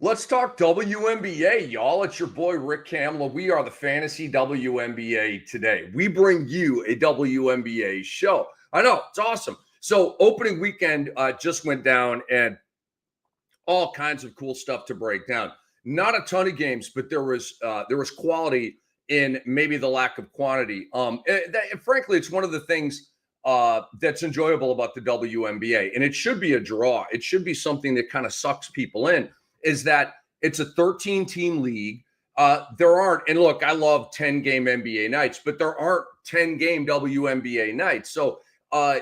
Let's talk WNBA, y'all. It's your boy, Rick Kamla. We are the Fantasy WNBA today. We bring you a WNBA show. I know, it's awesome. So opening weekend just went down and all kinds of cool stuff to break down. Not a ton of games, but there was quality in maybe the lack of quantity. Frankly, it's one of the things that's enjoyable about the WNBA, and it should be a draw. It should be something that kind of sucks people in, is that it's a 13-team league. There aren't, and look, I love 10-game NBA nights, but there aren't 10-game WNBA nights. So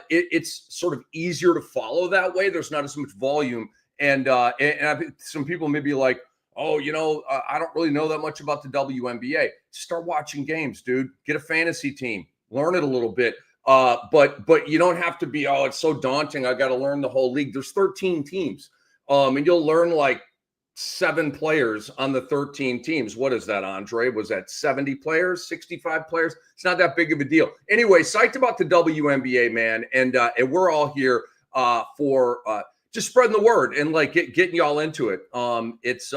it's sort of easier to follow that way. There's not as much volume. And some people may be like, oh, I don't really know that much about the WNBA. Start watching games, dude. Get a fantasy team. Learn it a little bit. But you don't have to be, oh, it's so daunting. I got to learn the whole league. There's 13 teams. And you'll learn like 7 players on the 13 teams. What is that, Andre? Was that 70 players, 65 players? It's not that big of a deal. Anyway, psyched about the WNBA, man. And we're all here for just spreading the word and like getting y'all into it. It's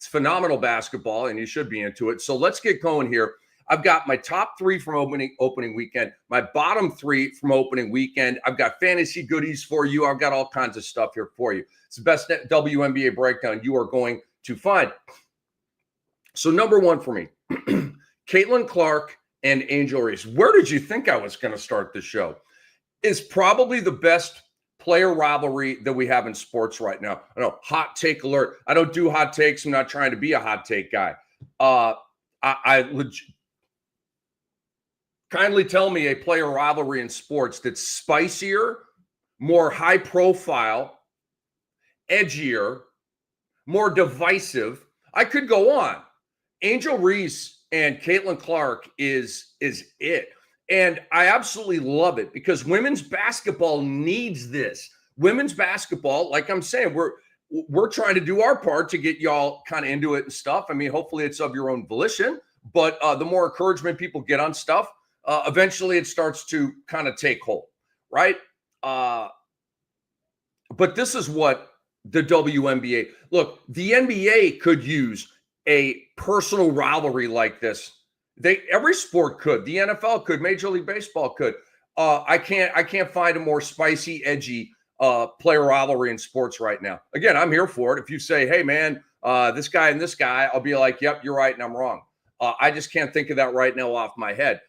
phenomenal basketball, and you should be into it. So let's get going here. I've got my top 3 from opening weekend, my bottom 3 from opening weekend. I've got fantasy goodies for you. I've got all kinds of stuff here for you. It's the best WNBA breakdown you are going to find. So number 1 for me, Caitlin Clark and Angel Reese. Where did you think I was going to start the show? Is probably the best player rivalry that we have in sports right now. I know, hot take alert. I don't do hot takes. I'm not trying to be a hot take guy. Kindly tell me a player rivalry in sports that's spicier, more high profile, edgier, more divisive. I could go on. Angel Reese and Caitlin Clark is it. And I absolutely love it because women's basketball needs this. Women's basketball, like I'm saying, we're trying to do our part to get y'all kind of into it and stuff. I mean, hopefully it's of your own volition, but the more encouragement people get on stuff, eventually it starts to kind of take hold, right? But this is what the WNBA, look, the NBA could use a personal rivalry like this. Every sport could. The NFL could. Major League Baseball could. I can't find a more spicy, edgy player rivalry in sports right now. Again, I'm here for it. If you say, hey, man, this guy and this guy, I'll be like, yep, you're right, and I'm wrong. I just can't think of that right now off my head.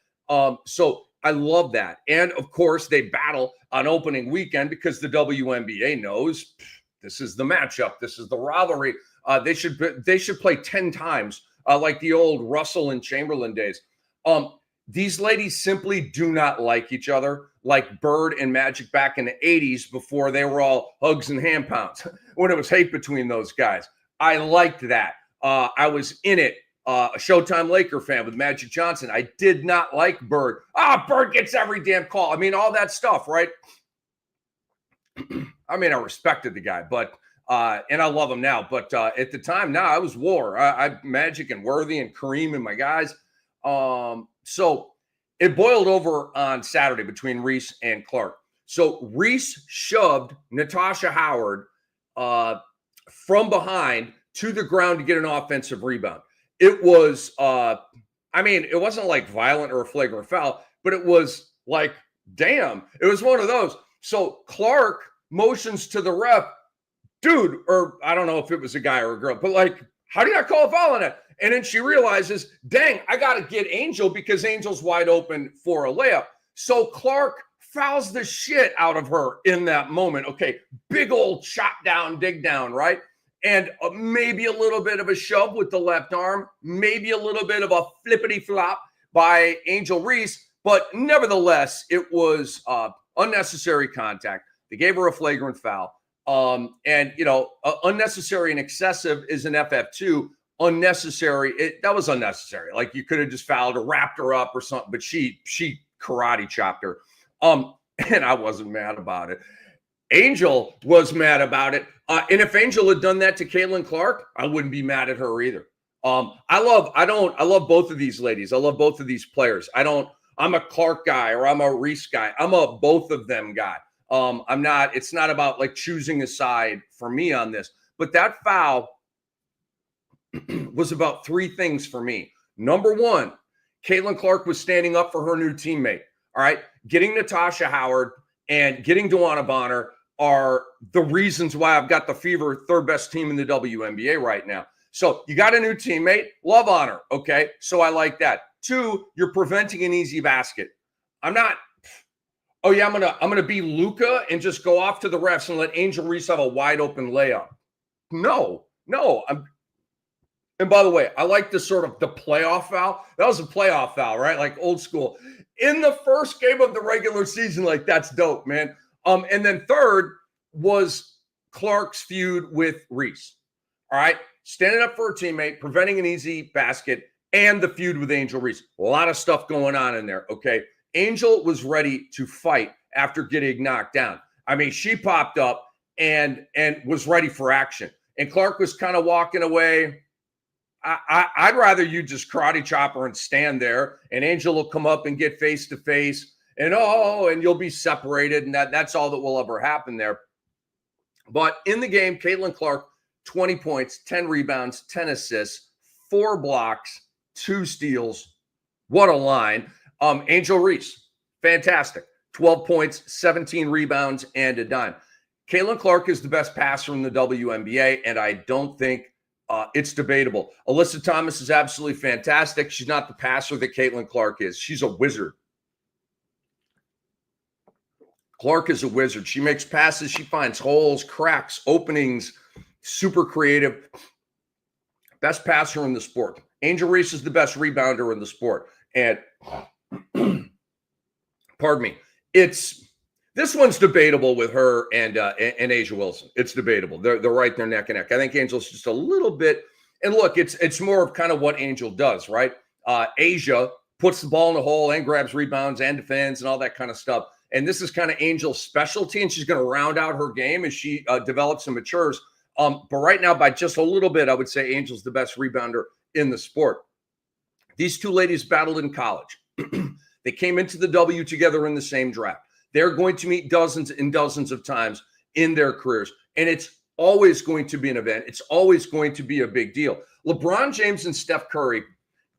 So I love that. And, of course, they battle on opening weekend because the WNBA knows this is the matchup. This is the rivalry. They should play 10 times. Like the old Russell and Chamberlain days. These ladies simply do not like each other, like Bird and Magic back in the 80s before they were all hugs and hand pounds, when it was hate between those guys. I liked that. I was in it, a Showtime Laker fan with Magic Johnson. I did not like Bird. Bird gets every damn call. I mean, all that stuff, right? I mean, I respected the guy, but and I love him now, but at the time, I was war. I Magic and Worthy and Kareem and my guys. So it boiled over on Saturday between Reese and Clark. So Reese shoved Natasha Howard from behind to the ground to get an offensive rebound. It was, it wasn't like violent or a flagrant foul, but it was like, damn, it was one of those. So Clark motions to the ref, dude, or I don't know if it was a guy or a girl, but like, how do you not call a foul on it? And then she realizes, dang, I got to get Angel because Angel's wide open for a layup. So Clark fouls the shit out of her in that moment. Okay, big old chop down, dig down, right? And maybe a little bit of a shove with the left arm, maybe a little bit of a flippity flop by Angel Reese, but nevertheless, it was unnecessary contact. They gave her a flagrant foul. Unnecessary and excessive is an FF2. Unnecessary, that was unnecessary. Like you could have just fouled her, wrapped her up or something, but she karate chopped her. And I wasn't mad about it. Angel was mad about it. And if Angel had done that to Caitlin Clark, I wouldn't be mad at her either. I love both of these ladies. I love both of these players. I'm a Clark guy or I'm a Reese guy. I'm a both of them guy. It's not about like choosing a side for me on this, but that foul was about three things for me. Number one, Caitlin Clark was standing up for her new teammate. All right. Getting Natasha Howard and getting Dewana Bonner are the reasons why I've got the Fever third best team in the WNBA right now. So you got a new teammate, love on her. Okay. So I like that. Two, you're preventing an easy basket. I'm not, oh yeah, I'm gonna be Luka and just go off to the refs and let Angel Reese have a wide open layup. No. And by the way, I like the sort of the playoff foul. That was a playoff foul, right? Like old school. In the first game of the regular season, like that's dope, man. And then third was Clark's feud with Reese. All right. Standing up for her teammate, preventing an easy basket, and the feud with Angel Reese. A lot of stuff going on in there. Okay. Angel was ready to fight after getting knocked down. I mean, she popped up and was ready for action. And Clark was kind of walking away. I'd rather you just karate chop her and stand there, and Angel will come up and get face to face, and you'll be separated, and that's all that will ever happen there. But in the game, Caitlin Clark, 20 points, 10 rebounds, 10 assists, 4 blocks, 2 steals. What a line. Angel Reese, fantastic. 12 points, 17 rebounds, and a dime. Caitlin Clark is the best passer in the WNBA, and I don't think it's debatable. Alyssa Thomas is absolutely fantastic. She's not the passer that Caitlin Clark is. She's a wizard. Clark is a wizard. She makes passes. She finds holes, cracks, openings, super creative. Best passer in the sport. Angel Reese is the best rebounder in the sport. And pardon me, this one's debatable with her and A'ja Wilson. It's debatable. They're right there neck and neck. I think Angel's just a little bit, and look, it's more of kind of what Angel does, right? A'ja puts the ball in the hole and grabs rebounds and defends and all that kind of stuff. And this is kind of Angel's specialty, and she's going to round out her game as she develops and matures. But right now, by just a little bit, I would say Angel's the best rebounder in the sport. These two ladies battled in college. They came into the W together in the same draft. They're going to meet dozens and dozens of times in their careers. And it's always going to be an event. It's always going to be a big deal. LeBron James and Steph Curry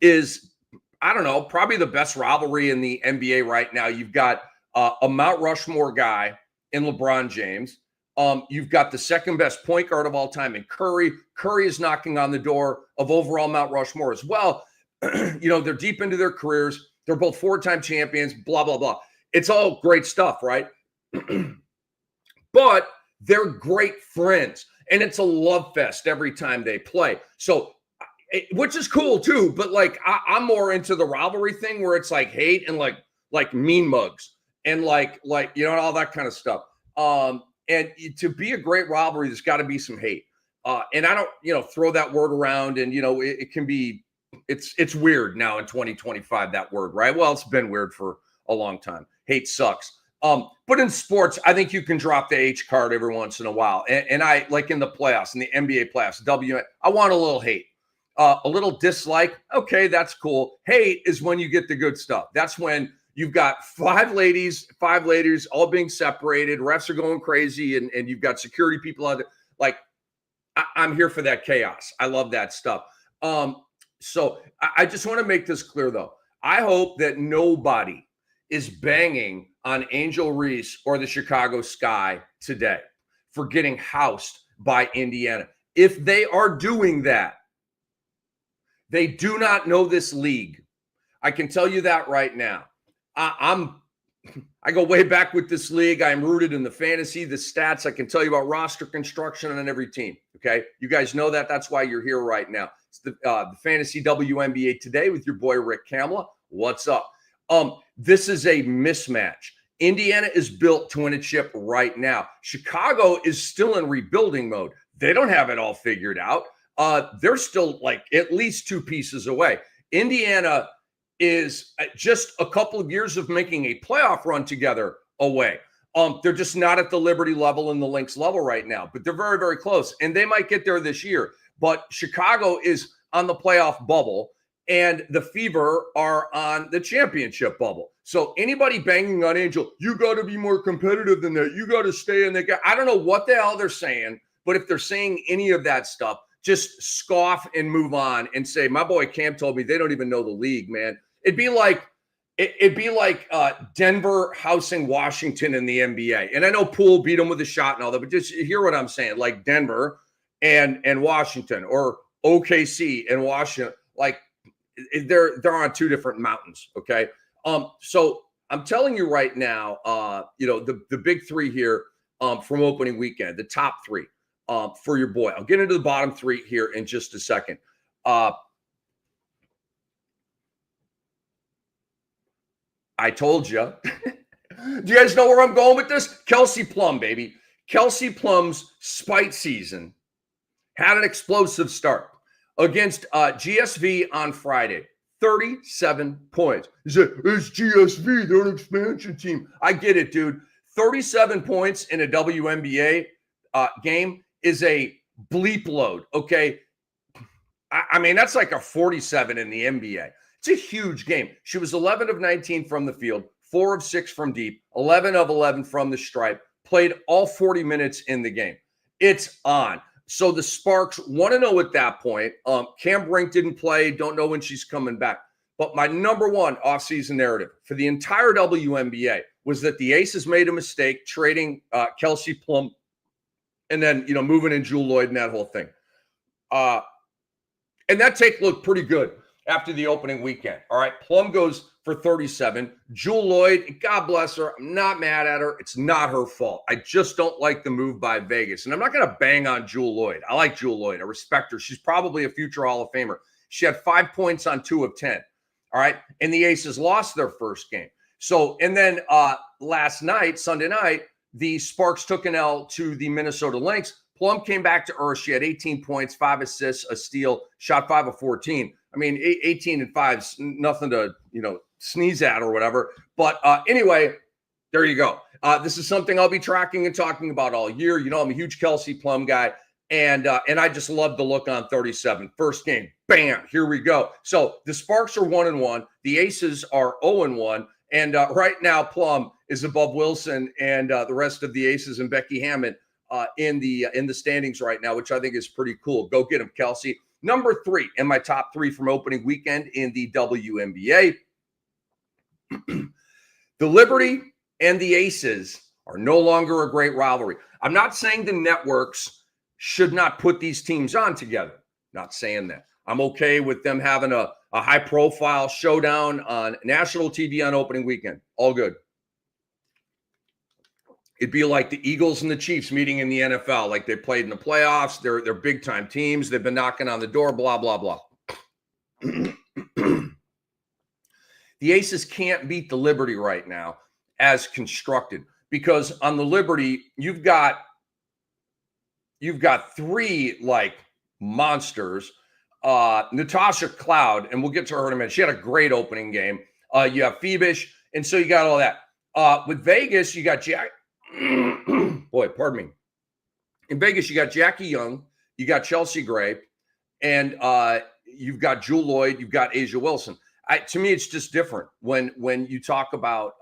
is, I don't know, probably the best rivalry in the NBA right now. You've got a Mount Rushmore guy in LeBron James. You've got the second best point guard of all time in Curry. Curry is knocking on the door of overall Mount Rushmore as well. They're deep into their careers. They're both 4-time champions, blah, blah, blah. It's all great stuff, right? But they're great friends, and it's a love fest every time they play. So, which is cool too. But like, I'm more into the rivalry thing where it's like hate and like mean mugs and like all that kind of stuff. And to be a great rivalry, there's got to be some hate. And I don't, throw that word around. And it can be, it's weird now in 2025, that word, right? Well, it's been weird for a long time. Hate sucks. But in sports, I think you can drop the H card every once in a while. And I, like in the playoffs, in the NBA playoffs, I want a little hate, a little dislike. Okay, that's cool. Hate is when you get the good stuff. That's when you've got five ladies all being separated. Refs are going crazy, and you've got security people out there. Like, I'm here for that chaos. I love that stuff. So I just want to make this clear, though. I hope that nobody is banging on Angel Reese or the Chicago Sky today for getting housed by Indiana. If they are doing that, they do not know this league. I can tell you that right now. I go way back with this league. I'm rooted in the fantasy, the stats. I can tell you about roster construction on every team. Okay. You guys know that. That's why you're here right now. It's the Fantasy WNBA Today with your boy, Rick Kamla. What's up? This is a mismatch. Indiana is built to win a chip right now. Chicago is still in rebuilding mode. They don't have it all figured out. They're still like at least 2 pieces away. Indiana is just a couple of years of making a playoff run together away. They're just not at the Liberty level and the Lynx level right now, but they're very, very close. And they might get there this year. But Chicago is on the playoff bubble, and the Fever are on the championship bubble. So anybody banging on Angel, you got to be more competitive than that. You got to stay in the game. I don't know what the hell they're saying, but if they're saying any of that stuff, just scoff and move on and say, my boy Cam told me they don't even know the league, man. It'd be like Denver housing Washington in the NBA. And I know Poole beat them with a shot and all that, but just hear what I'm saying. Like Denver and Washington, or OKC and Washington, like they're on two different mountains. Okay. So I'm telling you right now, the big three here from opening weekend, the top three for your boy. I'll get into the bottom three here in just a second. I told you. Do you guys know where I'm going with this? Kelsey Plum, baby. Kelsey Plum's spite season had an explosive start against GSV on Friday. 37 points. He said, it's GSV. They're an expansion team. I get it, dude. 37 points in a WNBA game is a bleep load, okay? I mean, that's like a 47 in the NBA. It's a huge game. She was 11 of 19 from the field, 4 of 6 from deep, 11 of 11 from the stripe, played all 40 minutes in the game. It's on. So the Sparks want to know at that point. Cam Brink didn't play. Don't know when she's coming back. But my number one offseason narrative for the entire WNBA was that the Aces made a mistake trading Kelsey Plum and then, moving in Jewel Lloyd and that whole thing. And that take looked pretty good after the opening weekend. All right, Plum goes for 37. Jewel Lloyd, God bless her. I'm not mad at her. It's not her fault. I just don't like the move by Vegas. And I'm not going to bang on Jewel Lloyd. I like Jewel Lloyd. I respect her. She's probably a future Hall of Famer. She had 5 points on 2 of 10. All right, and the Aces lost their first game. So, and then last night, Sunday night, the Sparks took an L to the Minnesota Lynx. Plum came back to earth. She had 18 points, 5 assists, a steal, shot 5 of 14. I mean, 18 and 5's nothing to, sneeze at or whatever. But anyway, there you go. This is something I'll be tracking and talking about all year. I'm a huge Kelsey Plum guy. And I just love the look on 37. First game, bam, here we go. So the Sparks are 1-1. The Aces are 0-1. And right now, Plum is above Wilson and the rest of the Aces and Becky Hammond in the standings right now, which I think is pretty cool. Go get him, Kelsey. Number 3 in my top 3 from opening weekend in the WNBA. The Liberty and the Aces are no longer a great rivalry. I'm not saying the networks should not put these teams on together. Not saying that. I'm okay with them having a high-profile showdown on national TV on opening weekend. All good. It'd be like the Eagles and the Chiefs meeting in the NFL, like they played in the playoffs. They're big-time teams. They've been knocking on the door, blah, blah, blah. The Aces can't beat the Liberty right now as constructed because on the Liberty, you've got 3 like monsters. Natasha Cloud, and we'll get to her in a minute. She had a great opening game. You have Phoebish, and so you got all that. With Vegas, you got Jack. Boy, pardon me. In Vegas, you got Jackie Young, you got Chelsea Gray, and you've got Jewel Lloyd, you've got Asia Wilson. To me, it's just different when you talk about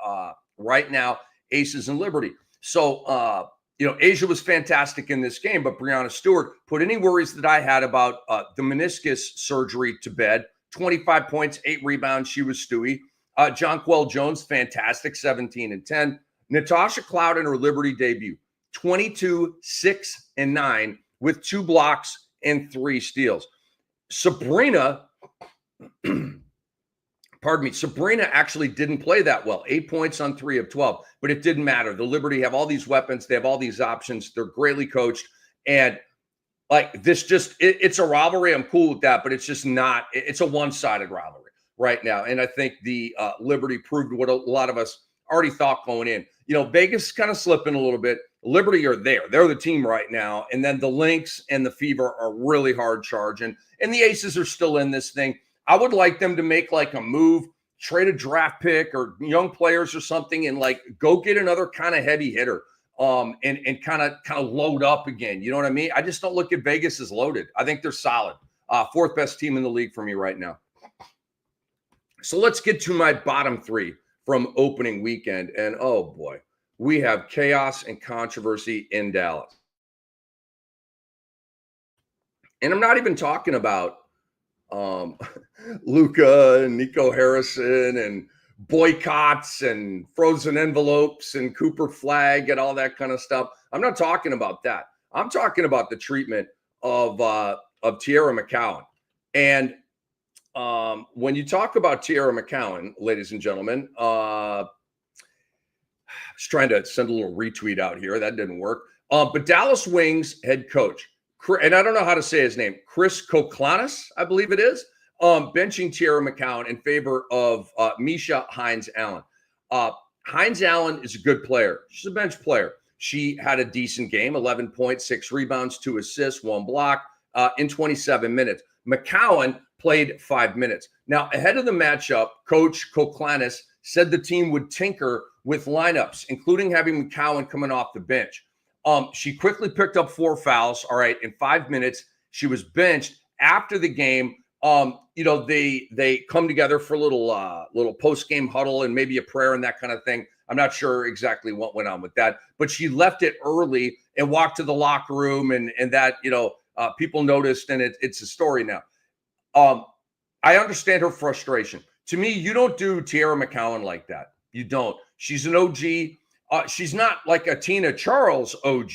right now Aces and Liberty. So, Asia was fantastic in this game, but Breanna Stewart put any worries that I had about the meniscus surgery to bed. 25 points, 8 rebounds. She was Stewie. Jonquel Jones, fantastic, 17 and 10. Natasha Cloud in her Liberty debut, 22, 6, and 9 with 2 blocks and 3 steals. Sabrina actually didn't play that well. 8 points on 3 of 12, but it didn't matter. The Liberty have all these weapons. They have all these options. They're greatly coached. And like this it's a rivalry. I'm cool with that, but it's just not, it's a one-sided rivalry right now. And I think the Liberty proved what a lot of us already thought going in. Vegas is kind of slipping a little bit. Liberty are there. They're the team right now. And then the Lynx and the Fever are really hard charging. And the Aces are still in this thing. I would like them to make like a move, trade a draft pick or young players or something and like go get another kind of heavy hitter and kind of load up again. You know what I mean? I just don't look at Vegas as loaded. I think they're solid. 4th best team in the league for me right now. So let's get to my bottom 3 from opening weekend. And oh boy, we have chaos and controversy in Dallas. And I'm not even talking about Luca and Nico Harrison and boycotts and frozen envelopes and Cooper Flag and all that kind of stuff. I'm not talking about that. I'm talking about the treatment of Tierra McCowan. And when you talk about Tierra McCowan, ladies and gentlemen, I was trying to send a little retweet out here. That didn't work. But Dallas Wings head coach, and I don't know how to say his name, Chris Koklanis, I believe it is, benching Tierra McCowan in favor of Misha Hines-Allen. Hines-Allen is a good player. She's a bench player. She had a decent game, 11 points, 6 rebounds, 2 assists, 1 block in 27 minutes. McCowan played 5 minutes. Now, ahead of the matchup, Coach Koklanis said the team would tinker with lineups, including having McCowan coming off the bench. She quickly picked up 4 fouls. All right, in 5 minutes, she was benched. After the game, they come together for a little post-game huddle and maybe a prayer and that kind of thing. I'm not sure exactly what went on with that, but she left it early and walked to the locker room, and that people noticed, and it's a story now. I understand her frustration. To me, you don't do Tierra McCowan like that. You don't. She's an OG. She's not like a Tina Charles OG,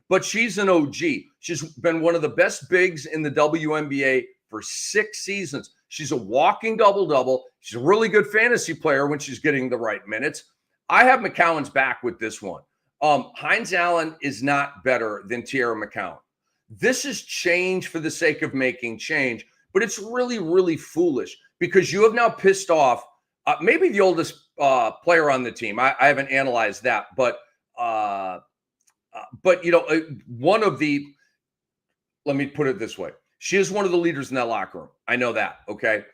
but she's an OG. She's been one of the best bigs in the WNBA for 6 seasons. She's a walking double-double. She's a really good fantasy player when she's getting the right minutes. I have McCowan's back with this one. Hines-Allen is not better than Tierra McCowan. This is change for the sake of making change, but it's really, really foolish because you have now pissed off maybe the oldest player on the team. I haven't analyzed that, but one of the, let me put it this way. She is one of the leaders in that locker room. I know that. Okay.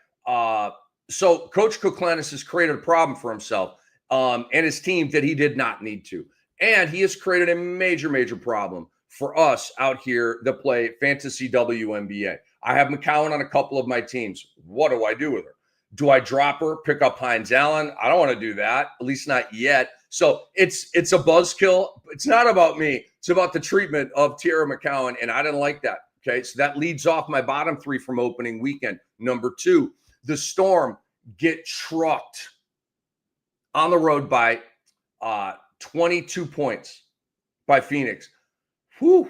So Coach Koklanis has created a problem for himself and his team that he did not need to. And he has created a major, major problem for us out here that play fantasy WNBA. I have McCowan on a couple of my teams. What do I do with her? Do I drop her, pick up Hines-Allen? I don't want to do that, at least not yet. So it's a buzzkill. It's not about me. It's about the treatment of Tierra McCowan, and I didn't like that. Okay, so that leads off my bottom 3 from opening weekend. Number 2, the Storm get trucked on the road by 22 points by Phoenix. Whew.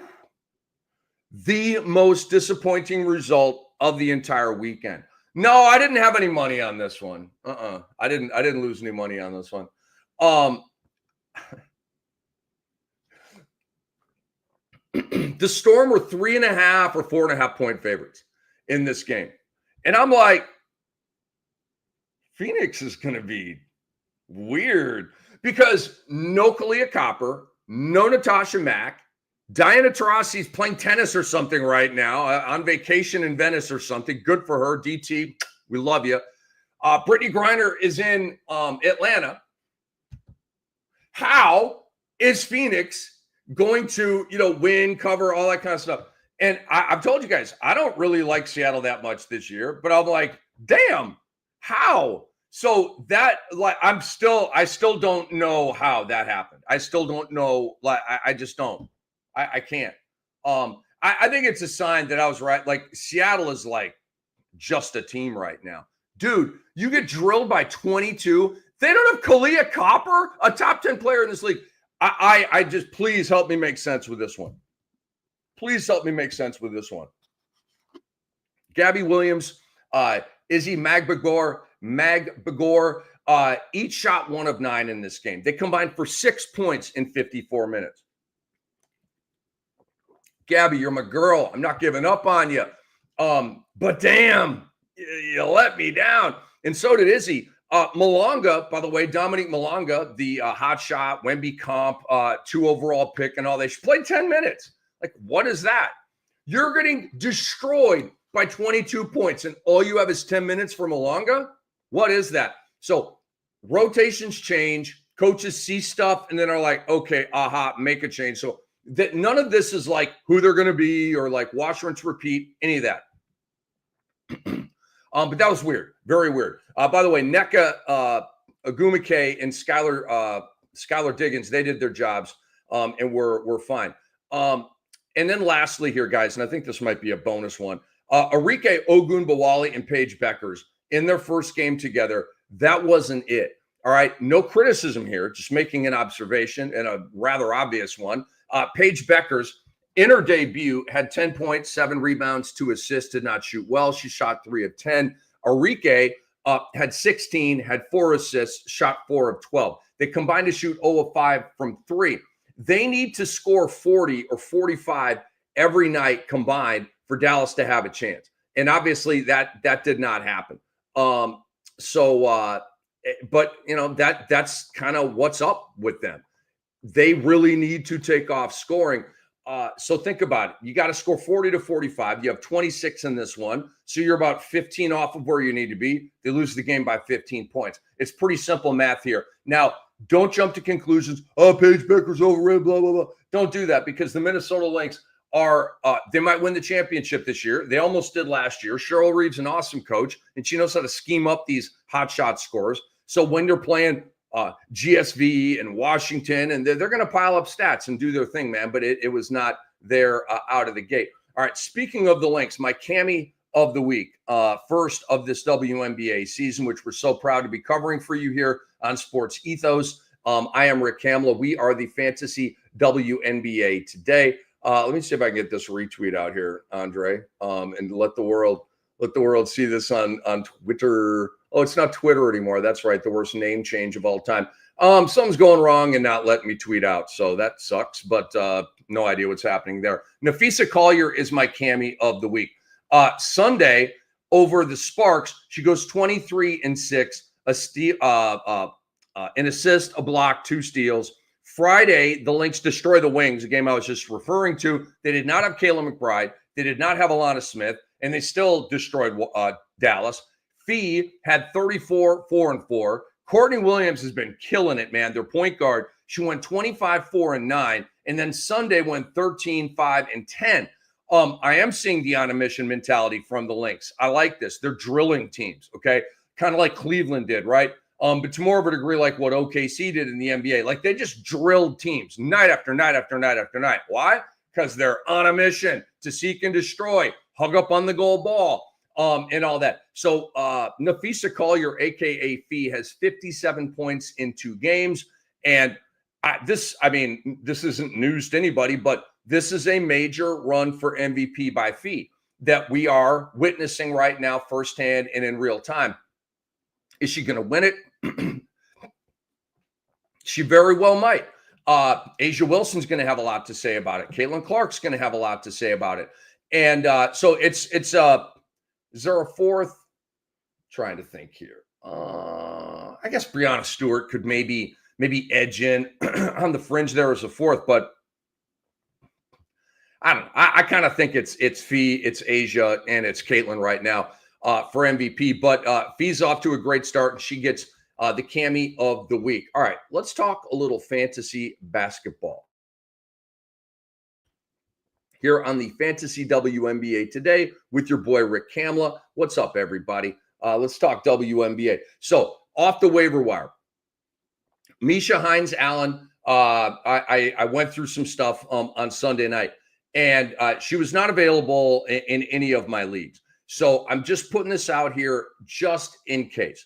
The most disappointing result of the entire weekend. No, I didn't have any money on this one. I didn't lose any money on this one. The Storm were 3.5 or 4.5 point favorites in this game. And I'm like, Phoenix is going to be weird because no Kalia Copper, no Natasha Mack. Diana Taurasi's playing tennis or something right now, on vacation in Venice or something. Good for her. DT, we love you. Brittany Griner is in Atlanta. How is Phoenix going to, win, cover, all that kind of stuff? And I've told you guys, I don't really like Seattle that much this year, but I'm like, damn, how? So that, like, I still don't know how that happened. I still don't know. Like, I just don't. I can't. I think it's a sign that I was right. Like, Seattle is like just a team right now. Dude, you get drilled by 22. They don't have Kalia Copper, a top 10 player in this league. I just, please help me make sense with this one. Please help me make sense with this one. Gabby Williams, Izzy Magbagor, each shot 1 of 9 in this game. They combined for 6 points in 54 minutes. Gabby, you're my girl. I'm not giving up on you. But damn, you let me down. And so did Izzy. Malonga, by the way, Dominique Malonga, the hot shot, Wemby comp, 2 overall pick and all that. She played 10 minutes. Like, what is that? You're getting destroyed by 22 points, and all you have is 10 minutes for Malonga? What is that? So rotations change. Coaches see stuff and then are like, okay, make a change. So that none of this is like who they're going to be or like wash, rinse, repeat, any of that. But that was weird. Very weird. By the way, Nneka Agumike and Skylar Diggins, they did their jobs and were fine. And then lastly here, guys, and I think this might be a bonus one, Arike Ogunbowale and Paige Beckers in their first game together, that wasn't it. All right, no criticism here, just making an observation and a rather obvious one. Paige Beckers, in her debut, had 10 points, 7 rebounds, 2 assists, did not shoot well. She shot 3 of 10. Arike had 16, had 4 assists, shot 4 of 12. They combined to shoot 0 of 5 from 3. They need to score 40 or 45 every night combined for Dallas to have a chance. And obviously that did not happen. But you know, that's kind of what's up with them. They really need to take off scoring. So think about it. You got to score 40 to 45. You have 26 in this one. So you're about 15 off of where you need to be. They lose the game by 15 points. It's pretty simple math here. Now, don't jump to conclusions. Oh, Paige Becker's overrated, blah, blah, blah. Don't do that, because the Minnesota Lynx are, they might win the championship this year. They almost did last year. Cheryl Reeve's an awesome coach, and she knows how to scheme up these hot shot scores. So when you're playing GSV and Washington, and they're going to pile up stats and do their thing, man. But it was not there out of the gate. All right, speaking of the Lynx, my Kammy of the week, first of this WNBA season, which we're so proud to be covering for you here on Sports Ethos. I am Rick Kamla. We are the Fantasy WNBA today. Let me see if I can get this retweet out here, Andre, and let the world see this on Twitter. Oh, it's not Twitter anymore. That's right. The worst name change of all time. Something's going wrong and not letting me tweet out. So that sucks, but no idea what's happening there. Nafisa Collier is my Kammy of the week. Sunday over the Sparks, she goes 23-6, a steal, an assist, a block, 2 steals. Friday, the Lynx destroy the Wings, a game I was just referring to. They did not have Kayla McBride. They did not have Alana Smith, and they still destroyed Dallas. Fee had 34, 4 and 4. Courtney Williams has been killing it, man. Their point guard. She went 25, 4 and 9. And then Sunday went 13, 5 and 10. I am seeing the on a mission mentality from the Lynx. I like this. They're drilling teams, okay? Kind of like Cleveland did, right? But to more of a degree like what OKC did in the NBA. Like, they just drilled teams night after night after night after night. Why? Because they're on a mission to seek and destroy, hug up on the goal ball, and all that. So Nafisa Collier, a.k.a. Fee, has 57 points in 2 games. And this isn't news to anybody, but this is a major run for MVP by Fee that we are witnessing right now firsthand and in real time. Is she going to win it? She very well might. Asia Wilson's going to have a lot to say about it. Caitlin Clark's going to have a lot to say about it. And so it's is there a fourth? Trying to think here. I guess Breanna Stewart could maybe edge in on the fringe there as a fourth, but I don't know. I kind of think it's Fee, it's Asia, and it's Caitlin right now for MVP. But Fee's off to a great start, and she gets the Kammy of the week. All right, let's talk a little fantasy basketball here on the Fantasy WNBA today with your boy Rick Kamla. What's up, everybody? Let's talk WNBA. So off the waiver wire, Misha Hines-Allen. I went through some stuff on Sunday night, and she was not available in any of my leagues. So I'm just putting this out here just in case.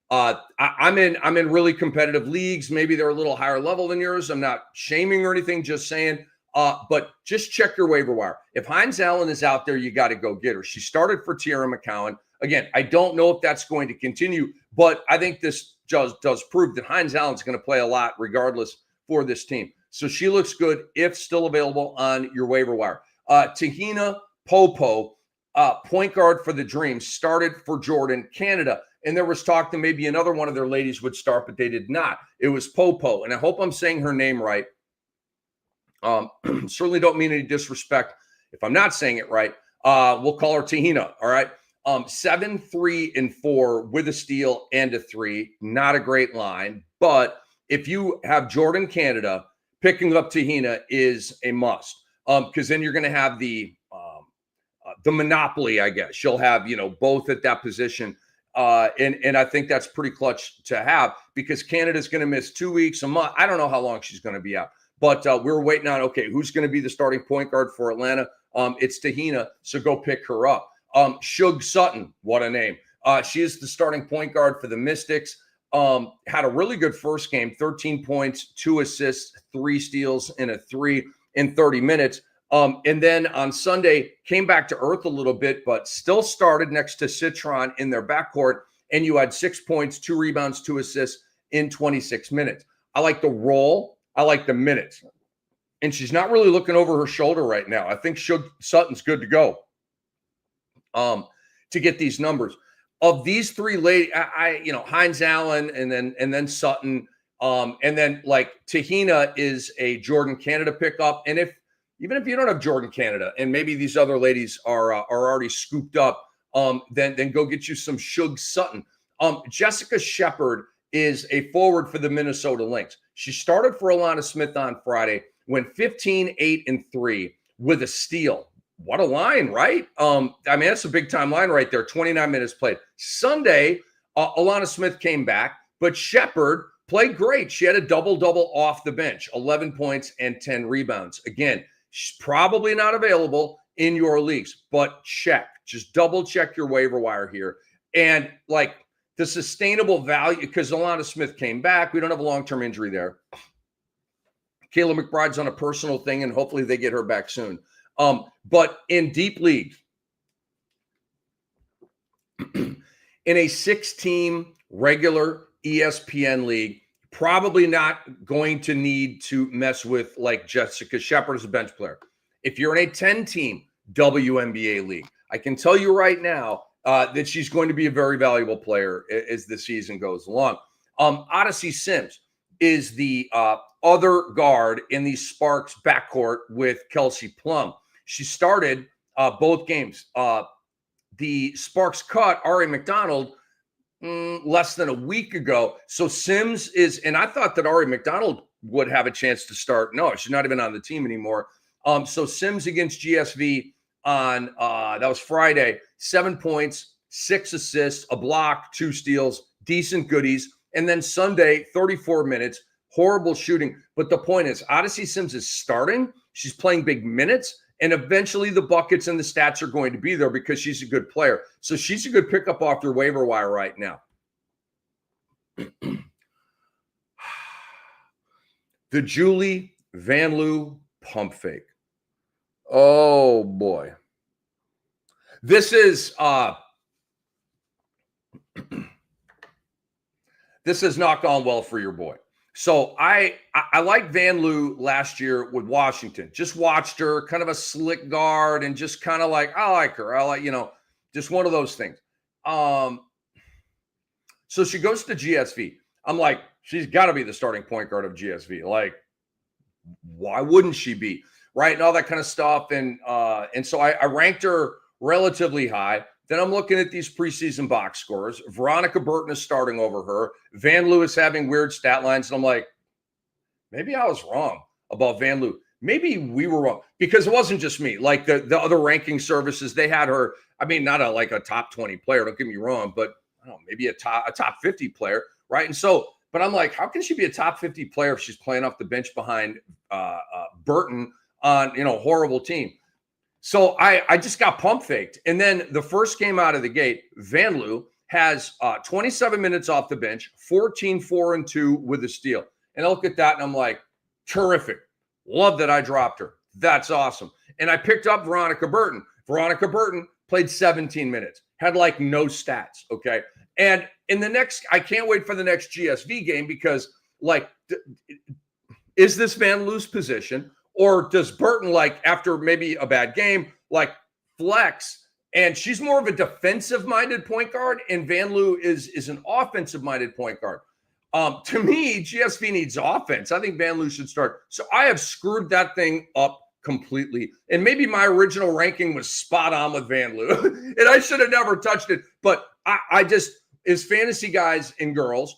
I'm in really competitive leagues. Maybe they're a little higher level than yours. I'm not shaming or anything, just saying. But just check your waiver wire. If Hines-Allen is out there, you got to go get her. She started for Tierra McCowan. Again, I don't know if that's going to continue, but I think this does prove that Hines-Allen's going to play a lot regardless for this team. So she looks good if still available on your waiver wire. Tahina Popo, point guard for the Dream, started for Jordan, Canada. And there was talk that maybe another one of their ladies would start, but they did not. It was Popo. And I hope I'm saying her name right. Certainly don't mean any disrespect if I'm not saying it right. We'll call her Tahina. All right. 7, 3, and 4 with a steal and a 3. Not a great line. But if you have Jordan, Canada, picking up Tahina is a must. Because then you're going to have the monopoly, I guess. She'll have, both at that position. And I think that's pretty clutch to have, because Canada's going to miss 2 weeks, a month. I don't know how long she's going to be out. But we're waiting on, okay, who's going to be the starting point guard for Atlanta? It's Tahina, so go pick her up. Shug Sutton, what a name. She is the starting point guard for the Mystics. Had a really good first game, 13 points, 2 assists, 3 steals, and a 3 in 30 minutes. And then on Sunday, came back to earth a little bit, but still started next to Citron in their backcourt. And you had 6 points, 2 rebounds, 2 assists in 26 minutes. I like the role. I like the minutes. And she's not really looking over her shoulder right now. I think Shug Sutton's good to go to get these numbers. Of these 3 ladies, Hines Allen and then Sutton, and then like Tahina is a Jordan Canada pickup. And even if you don't have Jordan Canada and maybe these other ladies are already scooped up, then go get you some Shug Sutton. Jessica Shepard is a forward for the Minnesota Lynx. She started for Alana Smith on Friday, went 15, 8, and 3 with a steal. What a line, right? That's a big-time line right there, 29 minutes played. Sunday, Alana Smith came back, but Shepard played great. She had a double-double off the bench, 11 points and 10 rebounds. Again, she's probably not available in your leagues, but just double-check your waiver wire here. And, like, the sustainable value, because Alana Smith came back. We don't have a long-term injury there. Kayla McBride's on a personal thing, and hopefully they get her back soon. But in deep league, in a 6-team regular ESPN league, probably not going to need to mess with like Jessica Shepard as a bench player. If you're in a 10-team WNBA league, I can tell you right now that she's going to be a very valuable player as the season goes along. Odyssey Sims is the other guard in the Sparks backcourt with Kelsey Plum. She started both games. The Sparks cut Ari McDonald less than a week ago. So Sims is, and I thought that Ari McDonald would have a chance to start. No, she's not even on the team anymore. So Sims against GSV on that was Friday, 7 points, 6 assists, a block, 2 steals, decent goodies. And then Sunday, 34 minutes, horrible shooting. But the point is, Odyssey Sims is starting. She's playing big minutes. And eventually the buckets and the stats are going to be there because she's a good player. So she's a good pickup off your waiver wire right now. The Julie Vanloo pump fake. Oh, boy. This is this has not gone well for your boy. So I like Vanloo last year with Washington. Just watched her, kind of a slick guard, and just kind of like, I like her. I like, just one of those things. So she goes to GSV. I'm like, she's got to be the starting point guard of GSV. Like, why wouldn't she be? Right? And all that kind of stuff. And so I ranked her relatively high. Then I'm looking at these preseason box scores. Veronica Burton is starting over her. Vanloo is having weird stat lines. And I'm like, maybe I was wrong about Vanloo. Maybe we were wrong because it wasn't just me. Like the other ranking services, they had her, not a top 20 player, don't get me wrong, but I don't know, maybe a top 50 player, right? And so, but I'm like, how can she be a top 50 player if she's playing off the bench behind Burton on, a horrible team? So I just got pump faked. And then the first game out of the gate, Vanloo has 27 minutes off the bench, 14, 4, and 2 with a steal. And I look at that and I'm like, terrific. Love that I dropped her. That's awesome. And I picked up Veronica Burton. Veronica Burton played 17 minutes, had like no stats. Okay. And in the next, I can't wait for the next GSV game because is this Vanloo's position? Or does Burton, after maybe a bad game, flex? And she's more of a defensive-minded point guard, and Vanloo is an offensive-minded point guard. To me, GSV needs offense. I think Vanloo should start. So I have screwed that thing up completely. And maybe my original ranking was spot on with Vanloo, and I should have never touched it. But I just, as fantasy guys and girls,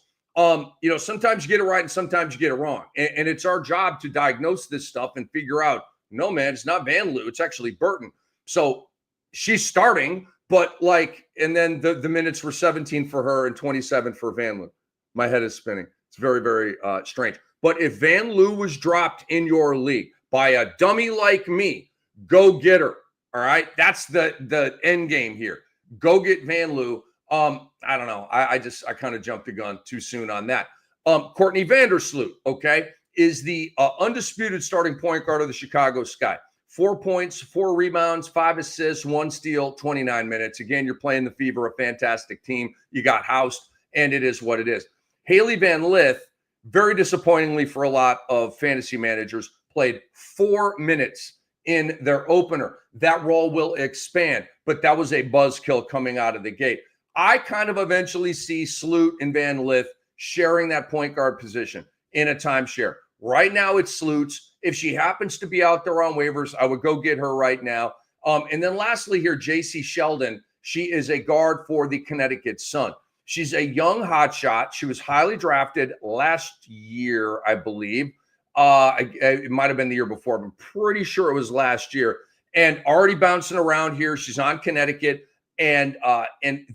sometimes you get it right and sometimes you get it wrong. And it's our job to diagnose this stuff and figure out, no, man, it's not Vanloo. It's actually Burton. So she's starting, but and then the minutes were 17 for her and 27 for Vanloo. My head is spinning. It's very, very strange. But if Van Loo was dropped in your league by a dummy like me, go get her. All right. That's the end game here. Go get Van Loo. I don't know. I kind of jumped the gun too soon on that. Courtney Vandersloot, okay, is the undisputed starting point guard of the Chicago Sky. 4 points, 4 rebounds, 5 assists, 1 steal, 29 minutes. Again, you're playing the Fever, a fantastic team. You got housed, and it is what it is. Haley Van Lith, very disappointingly for a lot of fantasy managers, played 4 minutes in their opener. That role will expand, but that was a buzzkill coming out of the gate. I kind of eventually see Sloot and Van Lith sharing that point guard position in a timeshare. Right now, it's Sloot's. If she happens to be out there on waivers, I would go get her right now. And then lastly here, JC Sheldon. She is a guard for the Connecticut Sun. She's a young hotshot. She was highly drafted last year, I believe. It might have been the year before, but I'm pretty sure it was last year. And already bouncing around here. She's on Connecticut, and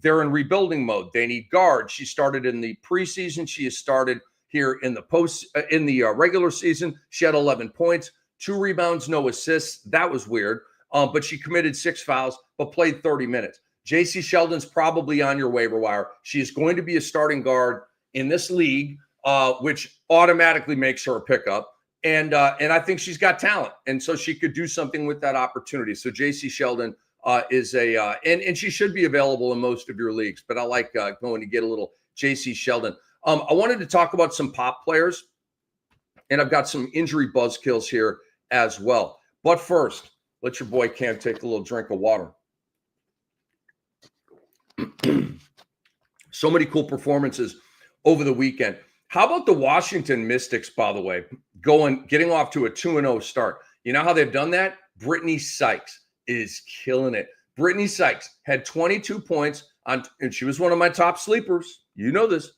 they're in rebuilding mode. They need guards. She started in the preseason. She has started here in the regular season. She had 11 points, 2 rebounds, no assists. That was weird. But she committed 6 fouls, but played 30 minutes. JC Sheldon's probably on your waiver wire. She is going to be a starting guard in this league, which automatically makes her a pickup. And I think she's got talent, and so she could do something with that opportunity. So JC Sheldon is and she should be available in most of your leagues. But I like going to get a little JC Sheldon. I wanted to talk about some pop players, and I've got some injury buzzkills here as well. But first, let your boy Cam take a little drink of water. So many cool performances over the weekend. How about the Washington Mystics, by the way, getting off to a 2-0 start? You know how they've done that? Brittany Sykes is killing it. Brittany Sykes had 22 points and she was one of my top sleepers. You know this.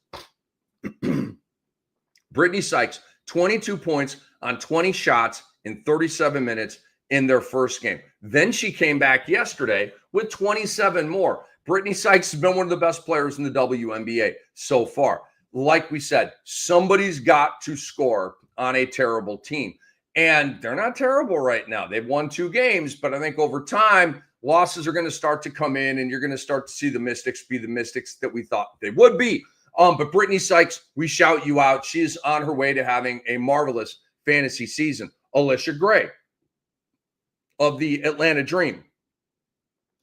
Brittany Sykes, 22 points on 20 shots in 37 minutes in their first game. Then she came back yesterday with 27 more. Brittany Sykes has been one of the best players in the WNBA so far. Like we said, somebody's got to score on a terrible team. And they're not terrible right now. They've won 2 games, but I think over time, losses are going to start to come in, and you're going to start to see the Mystics be the Mystics that we thought they would be. But Brittany Sykes, we shout you out. She is on her way to having a marvelous fantasy season. Alicia Gray of the Atlanta Dream,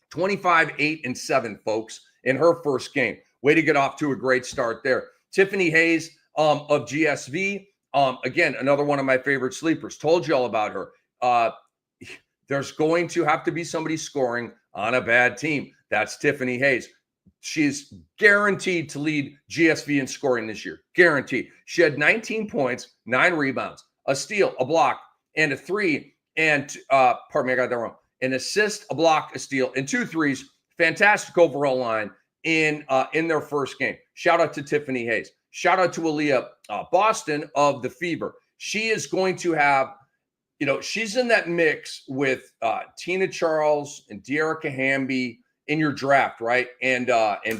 25, 8, and 7, folks, in her first game. Way to get off to a great start there. Tiffany Hayes of GSV, again, another one of my favorite sleepers. Told you all about her. There's going to have to be somebody scoring on a bad team. That's Tiffany Hayes. She's guaranteed to lead GSV in scoring this year. Guaranteed. She had 19 points, 9 rebounds, a steal, a block, and a 3. And, pardon me, I got that wrong. An assist, a block, a steal, and 2 threes. Fantastic overall line in their first game. Shout out to Tiffany Hayes. Shout out to Aaliyah Boston of the Fever. She is going to have, she's in that mix with Tina Charles and De'Arica Hamby in your draft, right? And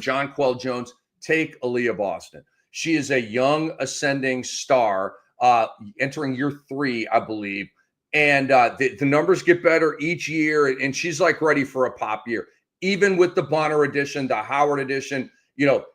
John Quell Jones. Take Aaliyah Boston. She is a young ascending star, entering year 3, I believe. And the numbers get better each year, and she's like ready for a pop year. Even with the Bonner edition, the Howard edition,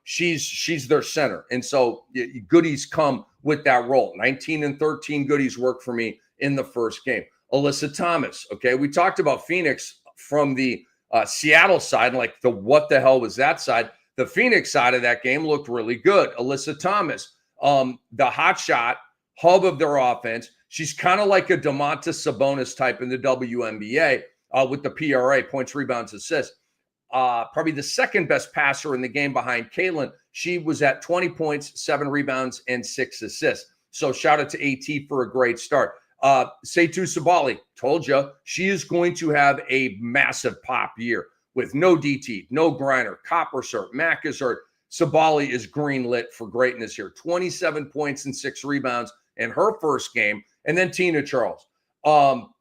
she's their center. And so goodies come with that role. 19 and 13 goodies work for me in the first game. Alyssa Thomas, okay? We talked about Phoenix from the Seattle side, like what the hell was that side? The Phoenix side of that game looked really good. Alyssa Thomas, the hot shot, hub of their offense. She's kind of like a Domantas Sabonis type in the WNBA with the PRA, points, rebounds, assists. Probably the second best passer in the game behind Caitlin. She was at 20 points, 7 rebounds, and 6 assists. So shout out to AT for a great start. Setu Sabali, told you, she is going to have a massive pop year with no DT, no Griner, Coppersert, Macashert. Sabali is green lit for greatness here. 27 points and 6 rebounds in her first game. And then Tina Charles. I'll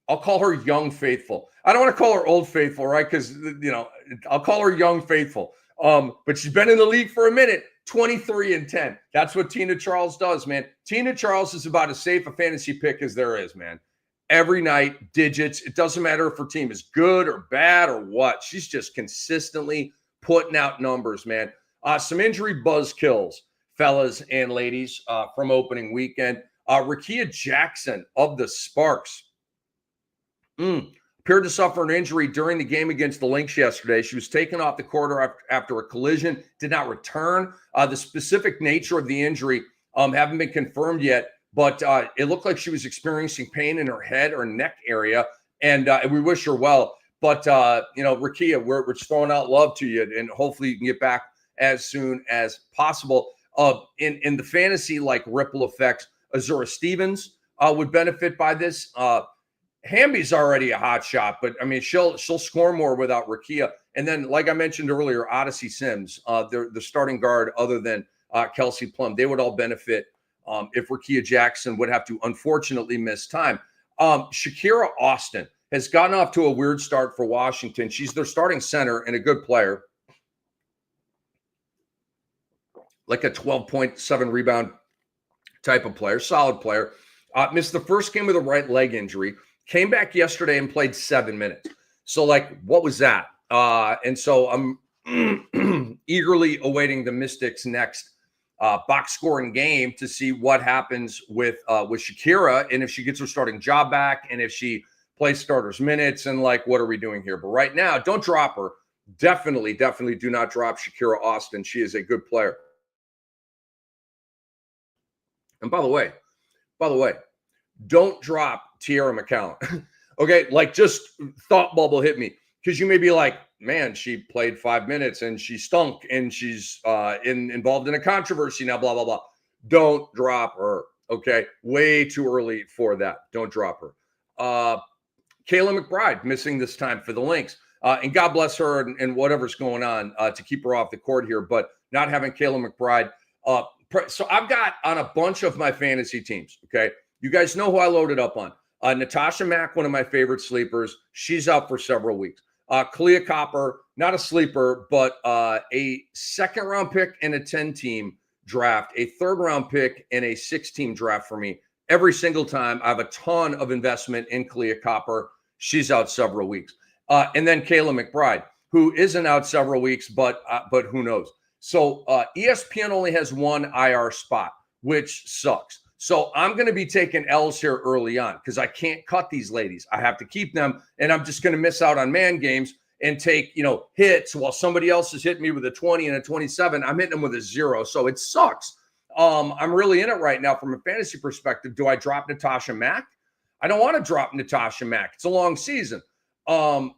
call her young faithful. I don't want to call her old faithful, right? Because, I'll call her young faithful. But she's been in the league for a minute. 23-10. That's what Tina Charles does, man. Tina Charles is about as safe a fantasy pick as there is, man. Every night, digits. It doesn't matter if her team is good or bad or what. She's just consistently putting out numbers, man. Some injury buzzkills, fellas and ladies, from opening weekend. Rickea Jackson of the Sparks appeared to suffer an injury during the game against the Lynx yesterday. She was taken off the court after a collision, did not return. The specific nature of the injury haven't been confirmed yet, but it looked like she was experiencing pain in her head or neck area, and we wish her well. But, Rickea, we're just throwing out love to you, and hopefully you can get back as soon as possible. In the fantasy, like ripple effects, Azura Stevens would benefit by this. Hamby's already a hot shot, but I mean, she'll score more without Rickea. And then, like I mentioned earlier, Odyssey Sims, the starting guard other than Kelsey Plum, they would all benefit if Rickea Jackson would have to unfortunately miss time. Shakira Austin has gotten off to a weird start for Washington. She's their starting center and a good player, like a 12.7 rebound type of player, solid player. Missed the first game with a right leg injury. Came back yesterday and played 7 minutes. So, like, what was that? And so I'm eagerly awaiting the Mystics' next box scoring game to see what happens with Shakira, and if she gets her starting job back, and if she plays starters minutes, and like, what are we doing here? But right now, don't drop her. Definitely do not drop Shakira Austin. She is a good player. And by the way, don't drop Tierra McCallum. Okay, like, just thought bubble hit me, because you may be like, man, she played 5 minutes and she stunk and she's involved in a controversy now, blah, blah, blah. Don't drop her, okay? Way too early for that. Don't drop her. Kayla McBride missing this time for the Lynx. And God bless her and whatever's going on to keep her off the court here, but not having Kayla McBride. So I've got on a bunch of my fantasy teams, okay? You guys know who I loaded up on. Natasha Mack, one of my favorite sleepers. She's out for several weeks. Kalia Copper, not a sleeper, but a second-round pick in a 10-team draft, a third-round pick in a 6-team draft for me. Every single time, I have a ton of investment in Kalia Copper. She's out several weeks. And then Kayla McBride, who isn't out several weeks, but who knows? So ESPN only has one IR spot, which sucks. So I'm going to be taking L's here early on because I can't cut these ladies. I have to keep them, and I'm just going to miss out on man games and take, hits while somebody else is hitting me with a 20 and a 27. I'm hitting them with a 0. So it sucks. I'm really in it right now from a fantasy perspective. Do I drop Natasha Mack? I don't want to drop Natasha Mack. It's a long season. ESPN,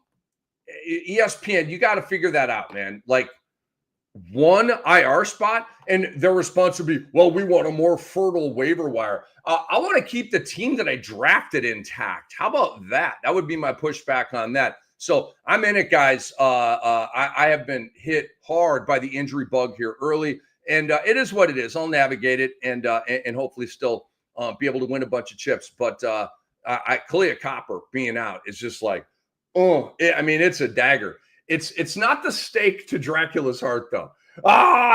you got to figure that out, man. Like, one IR spot, and their response would be, well, we want a more fertile waiver wire. I want to keep the team that I drafted intact. How about that? That would be my pushback on that. So I'm in it, guys. I have been hit hard by the injury bug here early, and it is what it is. I'll navigate it and hopefully still be able to win a bunch of chips. But Kalia Copper being out is just like, it's a dagger. It's not the stake to Dracula's heart, though.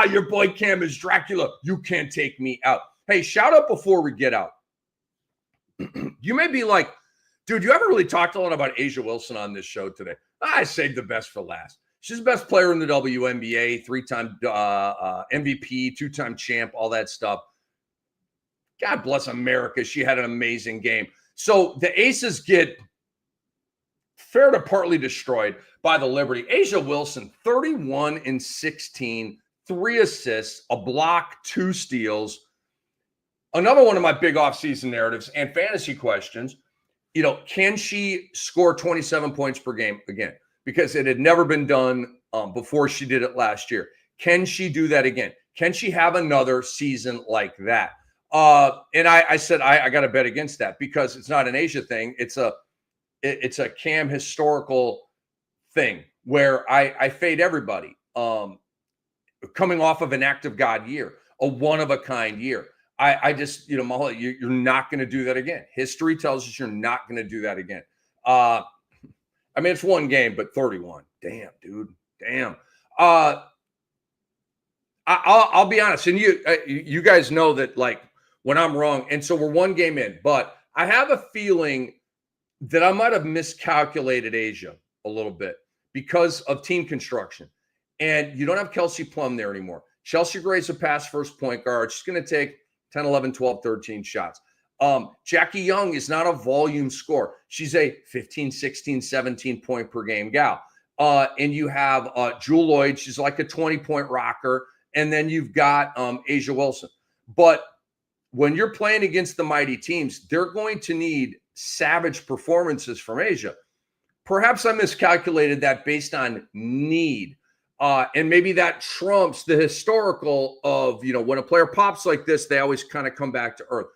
Your boy Cam is Dracula. You can't take me out. Hey, shout out before we get out. You may be like, dude, you haven't really talked a lot about A'ja Wilson on this show today. I saved the best for last. She's the best player in the WNBA, 3-time MVP, 2-time champ, all that stuff. God bless America. She had an amazing game. So the Aces get fair to partly destroyed by the Liberty. A'ja Wilson, 31 and 16, 3 assists, a block, 2 steals. Another one of my big offseason narratives and fantasy questions, can she score 27 points per game again? Because it had never been done before she did it last year. Can she do that again? Can she have another season like that? And I said, I got to bet against that because it's not an A'ja thing. It's a Cam historical thing where I fade everybody coming off of an act of God year, a one-of-a-kind year. I just, Mahal, you're not going to do that again. History tells us you're not going to do that again. It's one game, but 31. Damn, dude. Damn. I I'll be honest, and you guys know that, like, when I'm wrong, and so we're one game in, but I have a feeling that I might have miscalculated Asia a little bit because of team construction. And you don't have Kelsey Plum there anymore. Chelsea Gray's a pass first point guard. She's going to take 10, 11, 12, 13 shots. Jackie Young is not a volume scorer. She's a 15, 16, 17 point per game gal. And you have Jewel Lloyd. She's like a 20-point rocker. And then you've got Asia Wilson. But when you're playing against the mighty teams, they're going to need savage performances from Asia. Perhaps I miscalculated that based on need. And maybe that trumps the historical of, when a player pops like this, they always kind of come back to earth.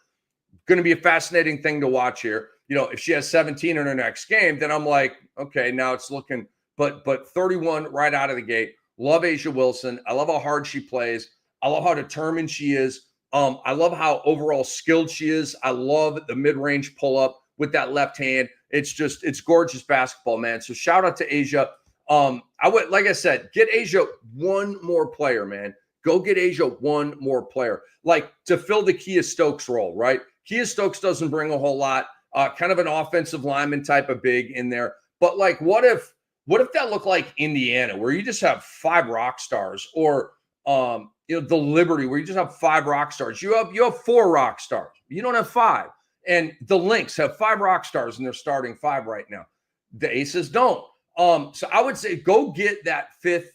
Going to be a fascinating thing to watch here. If she has 17 in her next game, then I'm like, okay, now it's looking, but 31 right out of the gate. Love Asia Wilson. I love how hard she plays. I love how determined she is. I love how overall skilled she is. I love the mid-range pull-up with that left hand. It's gorgeous basketball, man. So shout out to Asia. Like I said, get Asia one more player, man. Go get Asia one more player, like to fill the Kia Stokes role, right? Kia Stokes doesn't bring a whole lot, kind of an offensive lineman type of big in there. But like, what if that looked like Indiana, where you just have 5 rock stars, or the Liberty, where you just have 5 rock stars? You have 4 rock stars. You don't have 5. And the Lynx have 5 rock stars, and they're starting 5 right now. The Aces don't. So I would say go get that 5th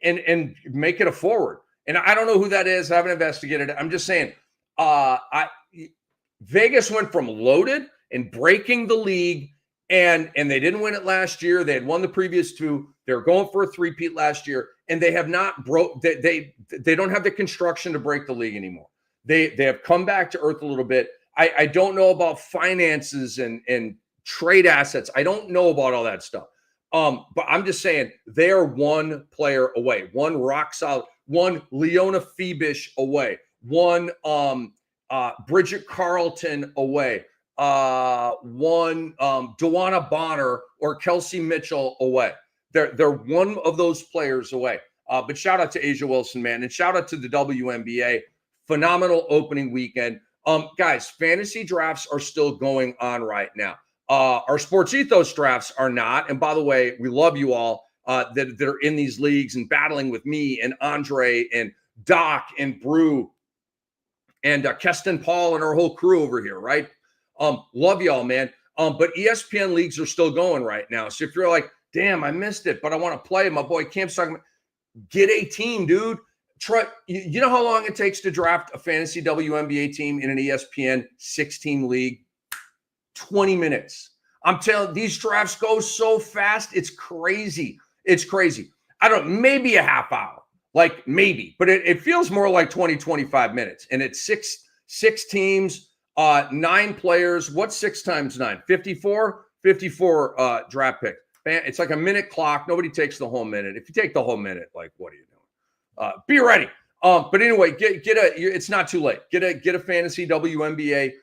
and make it a forward. And I don't know who that is. I haven't investigated it. I'm just saying Vegas went from loaded and breaking the league, and they didn't win it last year. They had won the previous 2. They were going for a 3-peat last year, and they have not broke. They don't have the construction to break the league anymore. They have come back to earth a little bit. I don't know about finances and trade assets. I don't know about all that stuff. But I'm just saying they are one player away, one rock solid, one Leona Phoebish away, one Bridget Carlton away, one Dewana Bonner or Kelsey Mitchell away. They're one of those players away. But shout out to Asia Wilson, man, and shout out to the WNBA. Phenomenal opening weekend. Guys, fantasy drafts are still going on right now. Our Sports Ethos drafts are not. And by the way, we love you all that are in these leagues and battling with me and Andre and Doc and Brew and Keston Paul and our whole crew over here, right? Love y'all, man. But ESPN leagues are still going right now. So if you're like, damn, I missed it, but I want to play, my boy Camp's talking about, get a team, dude. You know how long it takes to draft a fantasy WNBA team in an ESPN 16 league? 20 minutes. I'm telling you, these drafts go so fast. It's crazy. It's crazy. I don't, maybe a half hour, like maybe, but it feels more like 20, 25 minutes. And it's six teams, 9 players. What's 6 times 9? 54 draft picks. It's like a minute clock. Nobody takes the whole minute. If you take the whole minute, like, what are you doing? Be ready. But anyway, it's not too late. Get a fantasy WNBA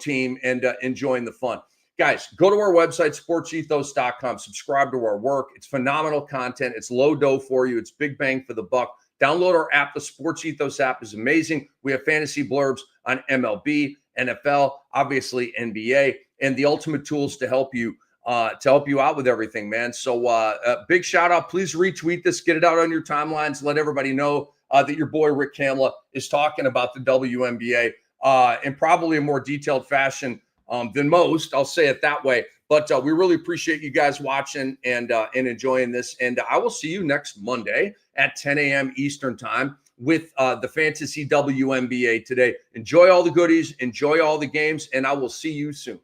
team and join the fun. Guys, go to our website, sportsethos.com. Subscribe to our work. It's phenomenal content. It's low dough for you. It's big bang for the buck. Download our app. The Sports Ethos app is amazing. We have fantasy blurbs on MLB, NFL, obviously NBA, and the ultimate tools to help you out with everything, man. So big shout out. Please retweet this. Get it out on your timelines. Let everybody know that your boy Rick Kamla is talking about the WNBA in probably a more detailed fashion than most. I'll say it that way. But we really appreciate you guys watching and enjoying this. And I will see you next Monday at 10 a.m. Eastern time with the Fantasy WNBA today. Enjoy all the goodies. Enjoy all the games. And I will see you soon.